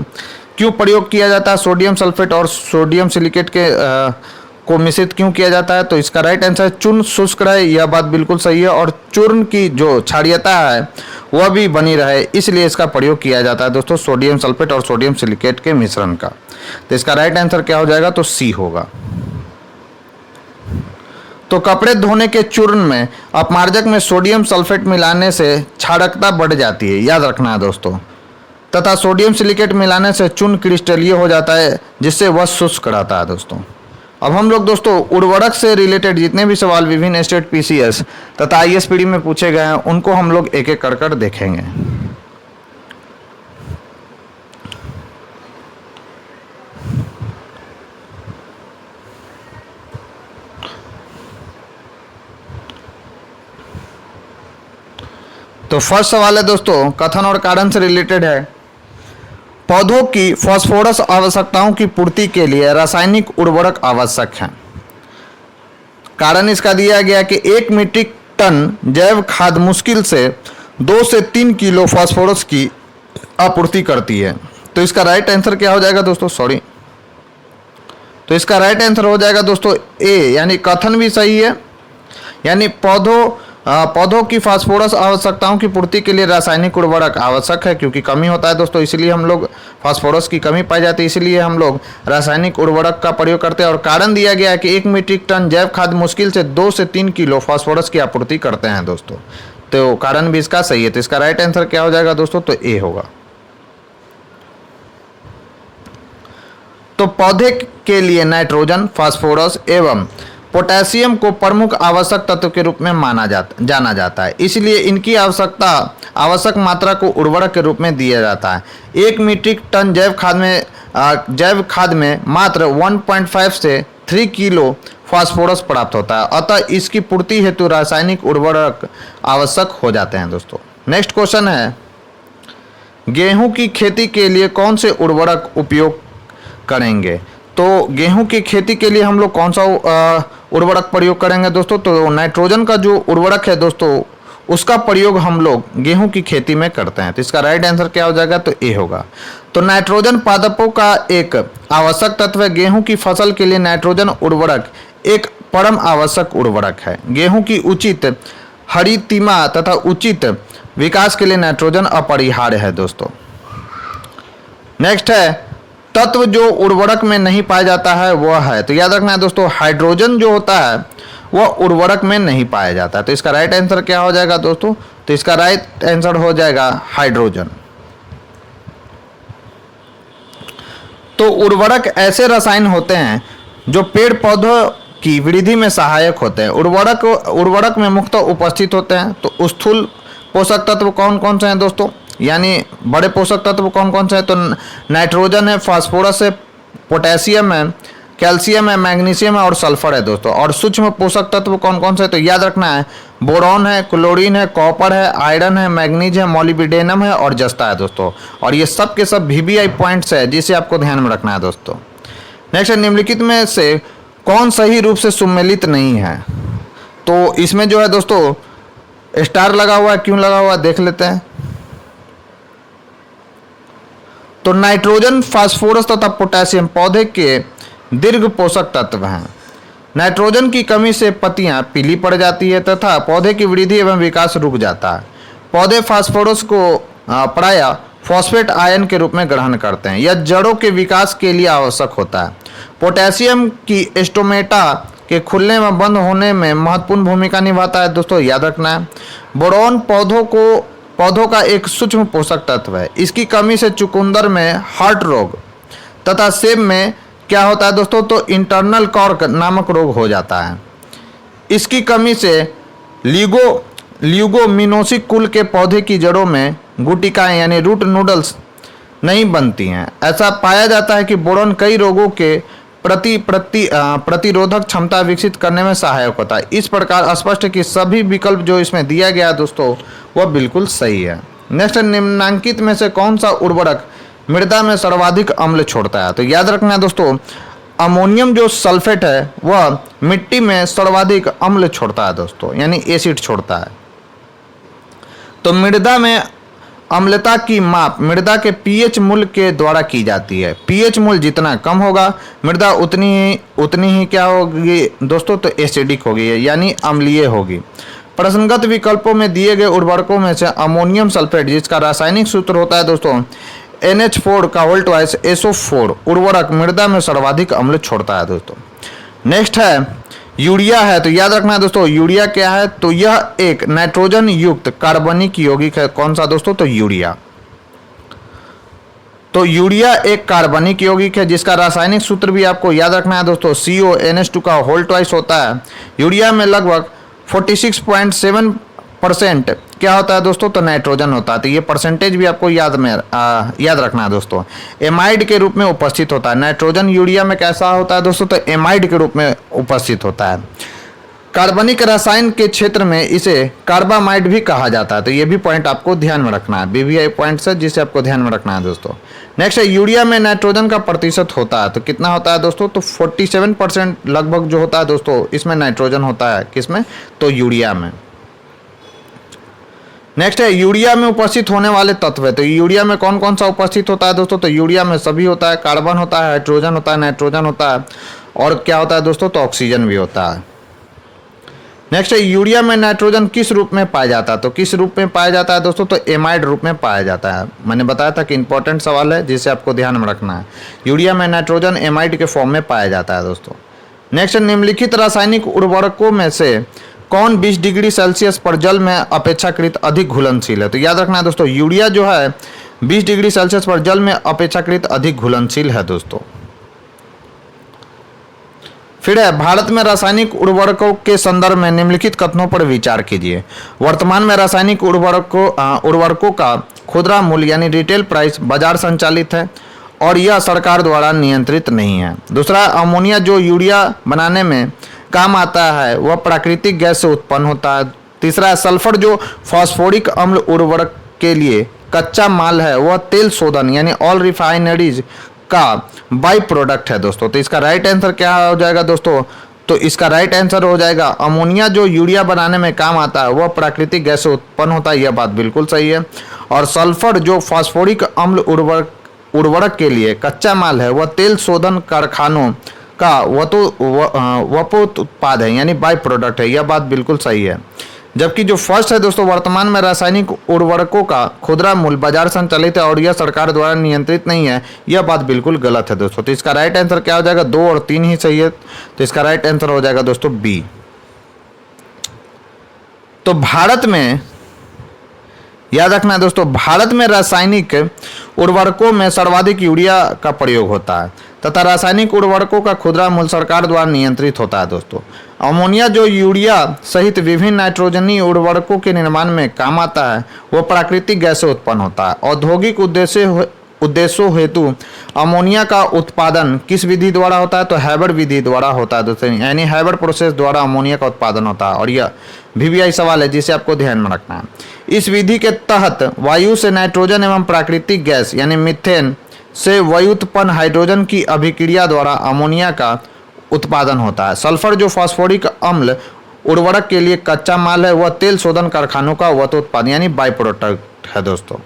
क्यों प्रयोग किया जाता है सोडियम सल्फेट और सोडियम सिलिकेट के को मिश्रित क्यों किया जाता है, तो इसका राइट आंसर है चूर्ण शुष्क रहे, यह बात बिल्कुल सही है। और चूर्ण की जो क्षारीयता है वह भी बनी रहे, इसलिए इसका प्रयोग किया जाता है दोस्तों सोडियम सल्फेट और सोडियम सिलिकेट के मिश्रण का। तो इसका राइट आंसर क्या हो जाएगा, तो सी होगा। तो कपड़े धोने के चूर्ण में अपमार्जक में सोडियम सल्फेट मिलाने से क्षारकता बढ़ जाती है, याद रखना है दोस्तों, तथा सोडियम सिलिकेट मिलाने से चूर्ण क्रिस्टलीय हो जाता है जिससे वह शुष्क रहता है दोस्तों। अब हम लोग दोस्तों उर्वरक से रिलेटेड जितने भी सवाल विभिन्न स्टेट पीसीएस तथा आईएसपीडी में पूछे गए हैं उनको हम लोग एक एक कर देखेंगे। तो फर्स्ट सवाल है दोस्तों, कथन और कारण से रिलेटेड है। पौधों की फास्फोरस आवश्यकताओं की पूर्ति के लिए रासायनिक उर्वरक आवश्यक हैं। कारण इसका दिया गया कि 1 मीट्रिक टन जैव खाद मुश्किल से 2 से 3 किलो फास्फोरस की आपूर्ति करती है। तो इसका राइट आंसर क्या हो जाएगा दोस्तों, तो इसका राइट आंसर हो जाएगा दोस्तों ए, यानी कथन भी सही है। यानी पौधों की फास्फोरस आवश्यकताओं की पूर्ति के लिए रासायनिक उर्वरक आवश्यक है, क्योंकि कमी होता है दोस्तों, इसलिए हम लोग फास्फोरस की कमी पाई जाती है, इसलिए हम लोग रासायनिक उर्वरक का प्रयोग करते हैं। और कारण दिया गया है कि 1 मीट्रिक टन जैव खाद मुश्किल से 2 से 3 किलो फास्फोरस की आपूर्ति करते हैं दोस्तों। तो कारण भी इसका सही है, तो इसका राइट आंसर क्या हो जाएगा दोस्तों, तो ए होगा। तो पौधे के लिए नाइट्रोजन, फास्फोरस एवं पोटेशियम को प्रमुख आवश्यक तत्व के रूप में जाना जाता है, इसलिए इनकी आवश्यक मात्रा को उर्वरक के रूप में दिया जाता है। 1 मीट्रिक टन जैव खाद में मात्र 1.5 से 3 किलो फास्फोरस प्राप्त होता है, अतः इसकी पूर्ति हेतु रासायनिक उर्वरक आवश्यक हो जाते हैं दोस्तों। नेक्स्ट क्वेश्चन है, गेहूं की खेती के लिए कौन से उर्वरक उपयोग करेंगे। तो गेहूं की खेती के लिए हम लोग कौन सा उर्वरक प्रयोग करेंगे दोस्तों, तो नाइट्रोजन का जो उर्वरक है दोस्तों उसका प्रयोग हम लोग गेहूं की खेती में करते हैं। तो इसका राइट आंसर क्या हो जाएगा, तो ए होगा। तो नाइट्रोजन पादपों का एक आवश्यक तत्व है। गेहूं की फसल के लिए नाइट्रोजन उर्वरक एक परम आवश्यक उर्वरक है। गेहूं की उचित हरितिमा तथा उचित विकास के लिए नाइट्रोजन अपरिहार्य है दोस्तों। नेक्स्ट है, तत्व जो उर्वरक में नहीं पाया जाता है वह है, तो याद रखना है दोस्तों हाइड्रोजन जो होता है वह उर्वरक में नहीं पाया जाता है। तो इसका राइट आंसर क्या हो जाएगा दोस्तों, तो इसका राइट आंसर हो जाएगा हाइड्रोजन। तो उर्वरक ऐसे रसायन होते हैं जो पेड़ पौधों की वृद्धि में सहायक होते हैं। उर्वरक में मुख्यतः उपस्थित होते हैं। तो स्थूल पोषक तत्व कौन कौन से हैं दोस्तों, यानी बड़े पोषक तत्व कौन कौन से हैं, तो नाइट्रोजन है, फास्फोरस है, पोटेशियम है, कैल्शियम है, मैग्नीशियम है और सल्फर है दोस्तों। और सूक्ष्म पोषक तत्व कौन कौन से हैं, तो याद रखना है बोरॉन है, क्लोरीन है, कॉपर है, आयरन है, मैग्नीज है, मोलिब्डेनम है और जस्ता है दोस्तों। और ये सब के सब VBI पॉइंट्स है जिसे आपको ध्यान में रखना है दोस्तों। नेक्स्ट, निम्नलिखित में से कौन सही रूप से सुमेलित नहीं है। तो इसमें जो है दोस्तों स्टार लगा हुआ है, क्यों लगा हुआ है देख लेते हैं। तो नाइट्रोजन, फास्फोरस तथा पोटेशियम पौधे के दीर्घ पोषक तत्व हैं। नाइट्रोजन की कमी से पत्तियां पीली पड़ जाती है तथा पौधे की वृद्धि एवं विकास रुक जाता है। पौधे फास्फोरस को प्रायः फॉस्फेट आयन के रूप में ग्रहण करते हैं। यह जड़ों के विकास के लिए आवश्यक होता है। पोटेशियम की स्टोमेटा के खुलने व बंद होने में महत्वपूर्ण भूमिका निभाता है दोस्तों, याद रखना है। बोरॉन पौधों का एक सूक्ष्म पोषक तत्व है। इसकी कमी से चुकंदर में हार्ट रोग तथा सेब में क्या होता है दोस्तों, तो इंटरनल कॉर्क नामक रोग हो जाता है। इसकी कमी से ल्यूगोमिनोसिक कुल के पौधे की जड़ों में गुटिकाएं यानी रूट नूडल्स नहीं बनती हैं। ऐसा पाया जाता है कि बोरॉन कई रोगों के प्रतिरोधक क्षमता विकसित करने में सहायक होता है। इस प्रकार स्पष्ट है कि सभी विकल्प जो इसमें दिया गया दोस्तों वह बिल्कुल सही है। नेक्स्ट, निम्नलिखित में से कौन सा उर्वरक मृदा में सर्वाधिक अम्ल छोड़ता है? तो याद रखना है दोस्तों, अमोनियम जो सल्फेट है वह मिट्टी में सर्वाधिक अम्ल छोड़ता है दोस्तों, यानी एसिड छोड़ता है। तो मृदा में अम्लता की माप मृदा के पीएच मूल्य के द्वारा की जाती है। पीएच मूल्य जितना कम होगा मृदा उतनी ही क्या होगी दोस्तों, तो एसिडिक होगी यानी अम्लीय होगी। प्रश्नगत विकल्पों में दिए गए उर्वरकों में से अमोनियम सल्फेट जिसका रासायनिक सूत्र होता है दोस्तों NH4 का होल ट्वाइस SO4 उर्वरक मृदा में सर्वाधिक अम्ल छोड़ता है दोस्तों। नेक्स्ट है यूरिया है। तो याद रखना है दोस्तों, यूरिया क्या है, तो यह एक नाइट्रोजन युक्त कार्बनिक यौगिक है। कौन सा दोस्तों, तो यूरिया। तो यूरिया एक कार्बनिक यौगिक है जिसका रासायनिक सूत्र भी आपको याद रखना है दोस्तों CONH2 का होल ट्वाइस होता है। यूरिया में लगभग 46.7% क्या होता है दोस्तों, तो नाइट्रोजन होता है। तो ये परसेंटेज भी आपको याद रखना है दोस्तों। एमाइड के रूप में उपस्थित होता है। नाइट्रोजन यूरिया में कैसा होता है दोस्तों, तो एमाइड के रूप में उपस्थित होता है। कार्बनिक रसायन के क्षेत्र में इसे कार्बामाइड भी कहा जाता है। तो ये भी पॉइंट आपको ध्यान में रखना है, BVI पॉइंट है जिसे आपको ध्यान में रखना है दोस्तों। नेक्स्ट है यूरिया में नाइट्रोजन का प्रतिशत होता है। तो कितना होता है दोस्तों, तो 47% लगभग जो होता है दोस्तों इसमें नाइट्रोजन होता है। किसमें, तो यूरिया में। नेक्स्ट है यूरिया में उपस्थित होने वाले तत्व है। तो यूरिया में कौन कौन सा उपस्थित होता है दोस्तों, तो यूरिया में सभी होता है। कार्बन होता है, हाइड्रोजन होता है, नाइट्रोजन होता है और क्या होता है दोस्तों, तो ऑक्सीजन भी होता है। नेक्स्ट है यूरिया में नाइट्रोजन किस रूप में पाया जाता है? तो किस रूप में पाया जाता है दोस्तों, तो एमाइड रूप में पाया जाता है। मैंने बताया था कि इंपॉर्टेंट सवाल है जिसे आपको ध्यान में रखना है। यूरिया में नाइट्रोजन एमाइड के फॉर्म में पाया जाता है दोस्तों। नेक्स्ट, निम्नलिखित रासायनिक उर्वरकों में से कौन 20 डिग्री सेल्सियस पर जल में अपेक्षाकृत अधिक घुलनशील है? तो याद रखना है दोस्तों, यूरिया जो है 20 डिग्री सेल्सियस पर जल में अपेक्षाकृत अधिक घुलनशील है दोस्तों। फिर है भारत में रासायनिक उर्वरकों के संदर्भ में निम्नलिखित कथनों पर विचार कीजिए। वर्तमान में रासायनिक उर्वरकों का खुदरा मूल्य यानी रिटेल प्राइस बाजार संचालित है और यह सरकार द्वारा नियंत्रित नहीं है। दूसरा, अमोनिया जो यूरिया बनाने में काम आता है वह प्राकृतिक गैस से उत्पन्न होता है। तीसरा, सल्फर जो फास्फोरिक अम्ल उर्वरक के लिए कच्चा माल है वह तेल शोधन यानी ऑल रिफाइनरीज का बाई प्रोडक्ट है दोस्तों। तो इसका राइट आंसर क्या हो जाएगा दोस्तों, तो इसका राइट आंसर हो जाएगा अमोनिया जो यूरिया बनाने में काम आता है वह प्राकृतिक गैस से उत्पन्न होता है। यह बात बिल्कुल सही है। और सल्फर जो फास्फोरिक अम्ल उर्वरक के लिए कच्चा माल है वह तेल शोधन कारखानों का वपोत्पाद है यानी बाई प्रोडक्ट है। यह बात बिल्कुल सही है। जबकि जो फर्स्ट है दोस्तों, वर्तमान में रासायनिक उर्वरकों का खुदरा मूल्य बाजार संचालित है और यह सरकार द्वारा नियंत्रित नहीं है, यह बात बिल्कुल गलत है दोस्तों। तो इसका राइट आंसर क्या हो जाएगा, 2 और 3 ही सही है। तो इसका राइट आंसर हो जाएगा दोस्तों बी। तो भारत में याद रखना है दोस्तों, भारत में रासायनिक उर्वरकों में सर्वाधिक यूरिया का प्रयोग होता है तथा रासायनिक उर्वरकों का खुदरा मूल्य सरकार द्वारा नियंत्रित होता है दोस्तों। अमोनिया जो यूरिया सहित विभिन्न नाइट्रोजनी उर्वरकों के निर्माण में काम आता है वह प्राकृतिक गैस से उत्पन्न होता है। औद्योगिक उद्देश्यों हेतु अमोनिया का उत्पादन किस विधि द्वारा होता है, तो हैबर विधि द्वारा होता है दोस्तों, यानी हैबर प्रोसेस द्वारा अमोनिया का उत्पादन होता है। और यह VVI सवाल है जिसे आपको ध्यान में रखना है। इस विधि के तहत वायु से नाइट्रोजन एवं प्राकृतिक गैस यानी मीथेन से व्युत्पन्न हाइड्रोजन की अभिक्रिया द्वारा अमोनिया का उत्पादन होता है। सल्फर जो फास्फोरिक अम्ल उर्वरक के लिए कच्चा माल है वह तेल शोधन कारखानों का उत्पादन यानी बाई प्रोडक्ट है दोस्तों।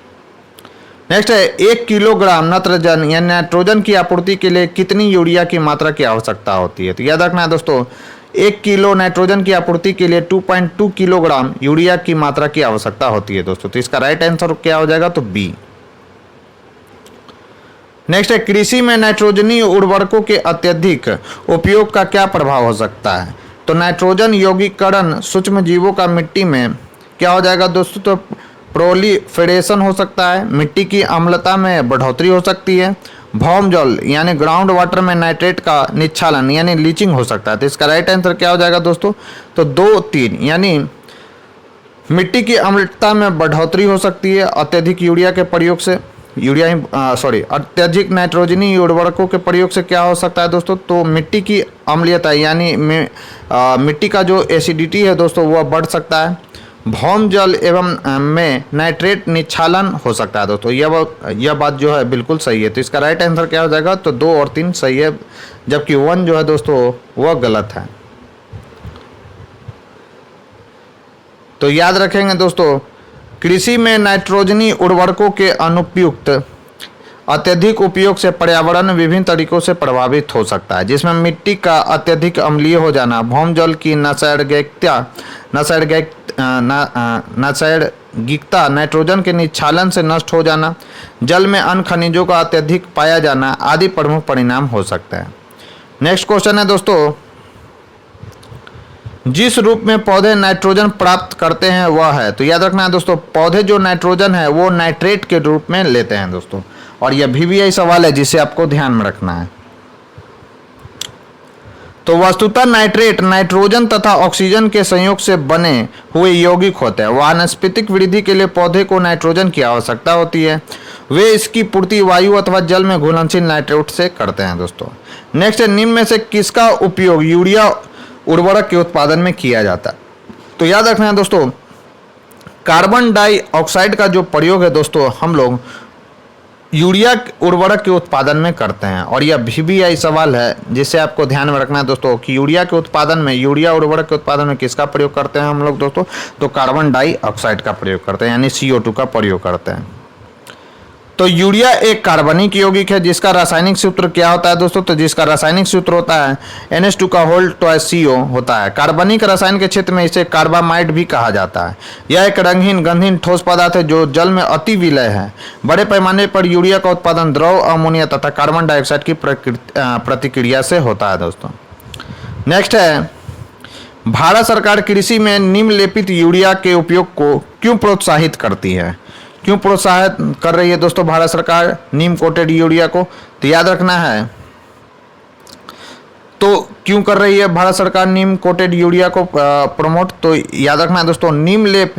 नेक्स्ट है 1 किलोग्राम नाइट्रोजन या नाइट्रोजन की आपूर्ति के लिए कितनी यूरिया की मात्रा की आवश्यकता होती है। तो याद रखना है दोस्तों, 1 किलो नाइट्रोजन की आपूर्ति के लिए 2.2 किलोग्राम यूरिया की मात्रा की आवश्यकता होती है दोस्तों। तो इसका राइट आंसर क्या हो जाएगा? तो बी। नेक्स्ट है, कृषि में नाइट्रोजनी उर्वरकों के अत्यधिक उपयोग का क्या प्रभाव हो सकता है? तो नाइट्रोजन यौगिकरण सूक्ष्म जीवों का मिट्टी में क्या हो जाएगा दोस्तों? तो प्रोलिफरेशन हो सकता है, मिट्टी की अम्लता में बढ़ोतरी हो सकती है, भौम जल यानी ग्राउंड वाटर में नाइट्रेट का निच्छालन यानी लीचिंग हो सकता है। तो इसका राइट आंसर क्या हो जाएगा दोस्तों? तो 2, 3 यानी मिट्टी की अम्लता में बढ़ोतरी हो सकती है अत्यधिक यूरिया के प्रयोग से, अत्यधिक नाइट्रोजनी उर्वरकों के प्रयोग से क्या हो सकता है दोस्तों? तो मिट्टी की अम्लीयता यानी मिट्टी का जो एसिडिटी है दोस्तों वह बढ़ सकता है, भौम जल एवं में नाइट्रेट निच्छालन हो सकता है दोस्तों। यह बात जो है बिल्कुल सही है। तो इसका राइट आंसर क्या हो जाएगा? तो 2 और 3 सही है, जबकि 1 जो है दोस्तों वह गलत है। तो याद रखेंगे दोस्तों, कृषि में नाइट्रोजनी उर्वरकों के अनुपयुक्त अत्यधिक उपयोग से पर्यावरण विभिन्न तरीकों से प्रभावित हो सकता है, जिसमें मिट्टी का अत्यधिक अम्लीय हो जाना, भौम जल की नैसर्गिकता नाइट्रोजन के निच्छालन से नष्ट हो जाना, जल में अन्य खनिजों का अत्यधिक पाया जाना आदि प्रमुख परिणाम हो सकते हैं। नेक्स्ट क्वेश्चन है दोस्तों, जिस रूप में पौधे नाइट्रोजन प्राप्त करते हैं वह है? तो याद रखना है दोस्तों, पौधे जो नाइट्रोजन है वो नाइट्रेट के रूप में लेते हैं दोस्तों, और यह VBI सवाल है जिसे आपको ध्यान में रखना है। तो वस्तुतः नाइट्रेट नाइट्रोजन तथा ऑक्सीजन के संयोग से बने हुए यौगिक होते हैं। वानस्पतिक वृद्धि के लिए पौधे को नाइट्रोजन की आवश्यकता होती है, वे इसकी पूर्ति वायु अथवा जल में घुलनशील नाइट्रेट से करते हैं दोस्तों। नेक्स्ट है, निम्न में से किसका उपयोग यूरिया उर्वरक के उत्पादन में किया जाता है? तो याद रखना है दोस्तों, कार्बन डाइऑक्साइड का जो प्रयोग है दोस्तों हम लोग यूरिया उर्वरक के उत्पादन में करते हैं, और यह VBI सवाल है जिसे आपको ध्यान में रखना है दोस्तों कि यूरिया उर्वरक के उत्पादन में किसका प्रयोग करते हैं हम लोग दोस्तों? तो कार्बन डाइऑक्साइड का प्रयोग करते हैं यानी CO2 का प्रयोग करते हैं। तो यूरिया एक कार्बनिक यौगिक है जिसका रासायनिक सूत्र क्या होता है दोस्तों? तो जिसका रासायनिक सूत्र होता है NH2 का होल ट्वाइस CO होता है। कार्बनिक रसायन के क्षेत्र में इसे कार्बामाइड भी कहा जाता है। यह एक रंगहीन गंधहीन ठोस पदार्थ है जो जल में अति विलय है। बड़े पैमाने पर यूरिया का उत्पादन द्रव अमोनिया तथा कार्बन डाइऑक्साइड की प्रतिक्रिया से होता है दोस्तों। नेक्स्ट है, भारत सरकार कृषि में निम्नलिखित यूरिया के उपयोग को क्यों प्रोत्साहित करती है? क्यों प्रोत्साहित कर रही है दोस्तों भारत सरकार नीम कोटेड यूरिया को? तो याद रखना है, तो क्यों कर रही है भारत सरकार नीम कोटेड यूरिया को प्रमोट? तो याद रखना है दोस्तों, नीम लेप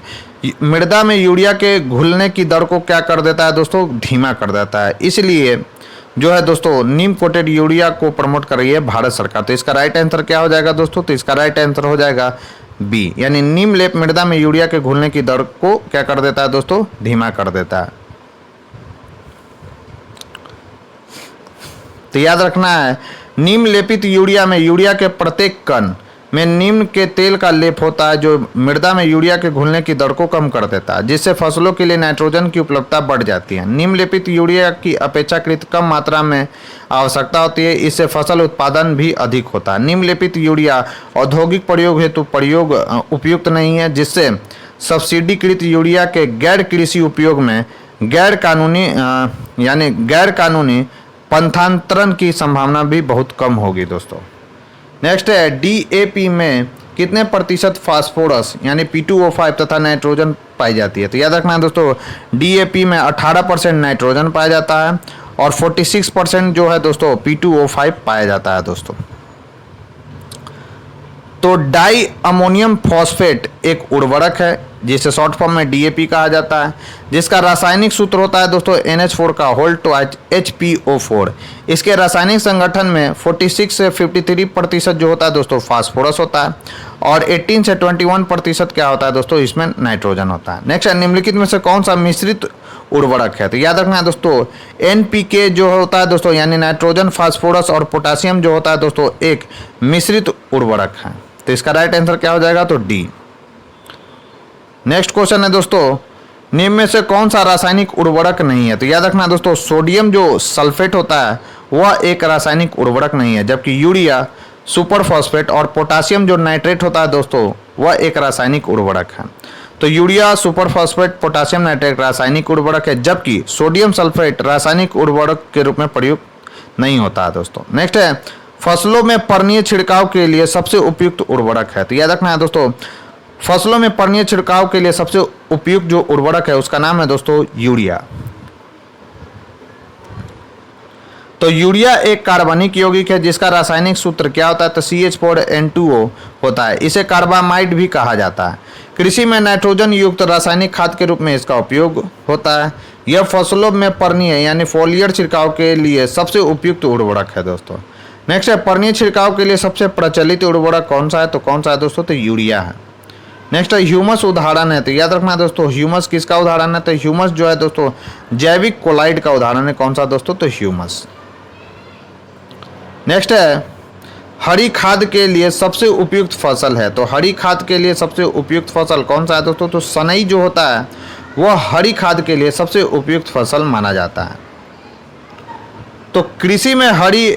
मृदा में यूरिया के घुलने की दर को क्या कर देता है दोस्तों? धीमा कर देता है। इसलिए जो है दोस्तों नीम कोटेड यूरिया को प्रमोट कर रही है भारत सरकार। तो इसका राइट आंसर क्या हो जाएगा दोस्तों? तो इसका राइट आंसर हो जाएगा बी, यानी नीम लेप मृदा में यूरिया के घुलने की दर को क्या कर देता है दोस्तों? धीमा कर देता है। तो याद रखना है, नीम लेपित यूरिया में यूरिया के प्रत्येक कण में नीम के तेल का लेप होता है जो मृदा में यूरिया के घुलने की दर को कम कर देता है, जिससे फसलों के लिए नाइट्रोजन की उपलब्धता बढ़ जाती है। नीम लेपित यूरिया की अपेक्षाकृत कम मात्रा में आवश्यकता होती है, इससे फसल उत्पादन भी अधिक होता है। नीम लेपित यूरिया औद्योगिक प्रयोग हेतु उपयुक्त नहीं है, जिससे सब्सिडीकृत यूरिया के गैर कृषि उपयोग में गैर कानूनी पंथांतरण की संभावना भी बहुत कम होगी दोस्तों। नेक्स्ट है, DAP में कितने प्रतिशत फास्फोरस यानी P2O5 तथा नाइट्रोजन पाई जाती है? तो याद रखना है दोस्तों, DAP में 18% नाइट्रोजन पाया जाता है और 46% जो है दोस्तों P2O5 पाया जाता है दोस्तों। तो डाई अमोनियम फॉस्फेट एक उर्वरक है जिसे शॉर्ट फॉर्म में DAP कहा जाता है, जिसका रासायनिक सूत्र होता है दोस्तों NH4 का होल ट्वाइस HPO4। इसके रासायनिक संगठन में 46 से 53% जो होता है दोस्तों फास्फोरस होता है और 18 से 21% क्या होता है दोस्तों इसमें नाइट्रोजन होता है। नेक्स्ट है, निम्नलिखित में से कौन सा मिश्रित उर्वरक है? तो याद रखना है दोस्तों, NPK जो होता है दोस्तों यानी नाइट्रोजन फास्फोरस और पोटासियम जो होता है दोस्तों एक मिश्रित उर्वरक है। तो इसका राइट आंसर क्या हो जाएगा? तो डी। नेक्स्ट क्वेश्चन है दोस्तों, निम्न में से कौन सा रासायनिक उर्वरक नहीं है? तो याद रखना दोस्तों, सोडियम जो सल्फेट होता है वह एक रासायनिक उर्वरक नहीं है, जबकि यूरिया सुपर फॉस्फेट और पोटासियम जो नाइट्रेट होता है दोस्तों वह एक रासायनिक उर्वरक है। तो urea, super phosphate, potassium nitrate रासायनिक उर्वरक है, जबकि सोडियम सल्फेट रासायनिक उर्वरक के रूप में प्रयुक्त नहीं होता है दोस्तों। नेक्स्ट है फसलों में पर्णीय छिड़काव के लिए सबसे उपयुक्त उर्वरक है। तो याद रखना है दोस्तों, फसलों में पर्णीय छिड़काव के लिए सबसे उपयुक्त जो उर्वरक है उसका नाम है दोस्तों यूरिया। तो यूरिया एक कार्बनिक यौगिक है जिसका रासायनिक सूत्र क्या होता है? तो CH4N2O होता है। इसे कार्बामाइड भी कहा जाता है। कृषि में नाइट्रोजन युक्त रासायनिक खाद के रूप में इसका उपयोग होता है। यह फसलों में पर्णीय यानी फोलियर छिड़काव के लिए सबसे उपयुक्त उर्वरक है दोस्तों। नेक्स्ट है पर्णीय छिड़काव के लिए सबसे प्रचलित उर्वरक कौन सा है? तो कौन सा है दोस्तों? तो यूरिया है। नेक्स्ट है ह्यूमस उदाहरण है। तो याद रखना दोस्तों, ह्यूमस किसका उदाहरण है? तो ह्यूमस जो है दोस्तों जैविक कोलाइड का उदाहरण है। कौन सा दोस्तों? तो ह्यूमस। नेक्स्ट है हरी खाद के लिए सबसे उपयुक्त फसल है। तो हरी खाद के लिए सबसे उपयुक्त फसल कौन सा है दोस्तों? तो सनई जो होता है वह हरी खाद के लिए सबसे उपयुक्त फसल माना जाता है। तो कृषि में हरी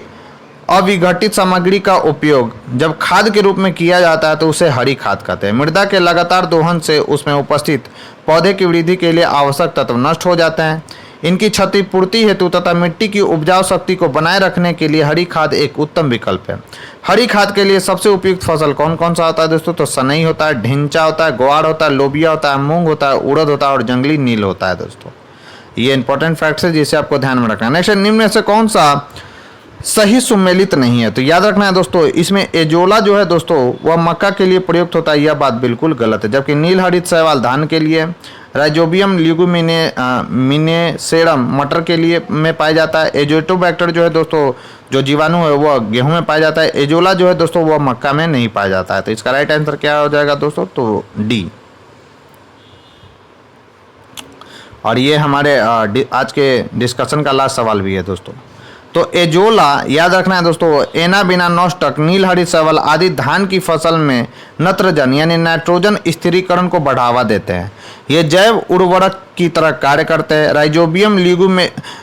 अविघटित सामग्री का उपयोग जब खाद के रूप में किया जाता है तो उसे हरी खाद कहते हैं। मृदा के लगातार दोहन से उसमें उपस्थित पौधे की वृद्धि के लिए आवश्यक तत्व नष्ट हो जाते हैं। इनकी क्षतिपूर्ति हेतु तथा मिट्टी की उपजाऊ शक्ति को बनाए रखने के लिए हरी खाद एक उत्तम विकल्प है। हरी खाद के लिए सबसे उपयुक्त फसल कौन कौन सा होता है दोस्तों? तो सनई होता है, ढिंचा होता है, ग्वार होता है, लोबिया होता है, मूंग होता है, उड़द होता है और जंगली नील होता है दोस्तों। ये इंपॉर्टेंट फैक्ट्स है जिसे आपको ध्यान में रखना है। नेक्स्ट, निम्न में से कौन सा सही सुमेलित नहीं है? तो याद रखना है दोस्तों, इसमें एजोला जो है दोस्तों वह मक्का के लिए प्रयुक्त होता है, यह बात बिल्कुल गलत है। जबकि नील हरित शैवाल धान के लिए, राइजोबियम ल्यूगुमिनेसेरम मटर के लिए में पाया जाता है। एजोटोबैक्टर जो है दोस्तों जो जीवाणु है वह गेहूं में पाया जाता है। एजोला जो है दोस्तों वह मक्का में नहीं पाया जाता है। तो इसका राइट आंसर क्या हो जाएगा दोस्तों? तो डी। और ये हमारे आज के डिस्कशन का लास्ट सवाल भी है दोस्तों। तो एजोला याद रखना है दोस्तों, एना बिना नॉस्टक, नील हरित शैवाल आदि धान की फसल में नत्रजन यानी नाइट्रोजन स्थिरीकरण को बढ़ावा देते हैं। ये जैव उर्वरक की तरह कार्य करते हैं। राइजोबियम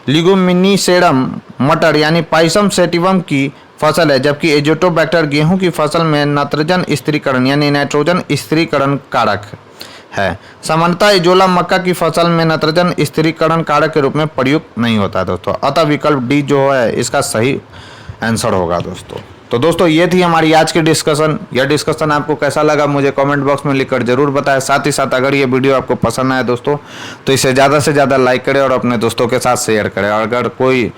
ल्यूगुमिनिसेरम मटर यानी पाइसम सेटिवम की फसल है, जबकि एजोटोबैक्टर गेहूं की फसल में नत्रजन स्थिरीकरण यानी नाइट्रोजन स्थिरीकरण कारक है। सामान्यतः एजोला मक्का की फसल में नत्रजन स्थिरीकरण कारक के रूप में प्रयुक्त नहीं होता है दोस्तों। अतः विकल्प डी जो है इसका सही आंसर होगा दोस्तों। तो दोस्तों ये थी हमारी आज की डिस्कशन। यह डिस्कशन आपको कैसा लगा मुझे कमेंट बॉक्स में लिखकर जरूर बताएं। साथ ही साथ अगर ये वीडियो आपको पसंद आए दोस्तों तो इसे ज़्यादा से ज़्यादा लाइक करें और अपने दोस्तों के साथ शेयर करें। और अगर कोई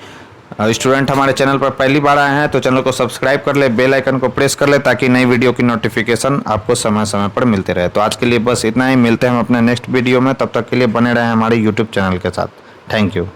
स्टूडेंट हमारे चैनल पर पहली बार आए हैं तो चैनल को सब्सक्राइब कर ले, बेल आइकन को प्रेस कर ले ताकि नई वीडियो की नोटिफिकेशन आपको समय समय पर मिलते रहे। तो आज के लिए बस इतना ही, मिलते हैं हम अपने नेक्स्ट वीडियो में। तब तक के लिए बने रहें हमारे यूट्यूब चैनल के साथ। Thank you.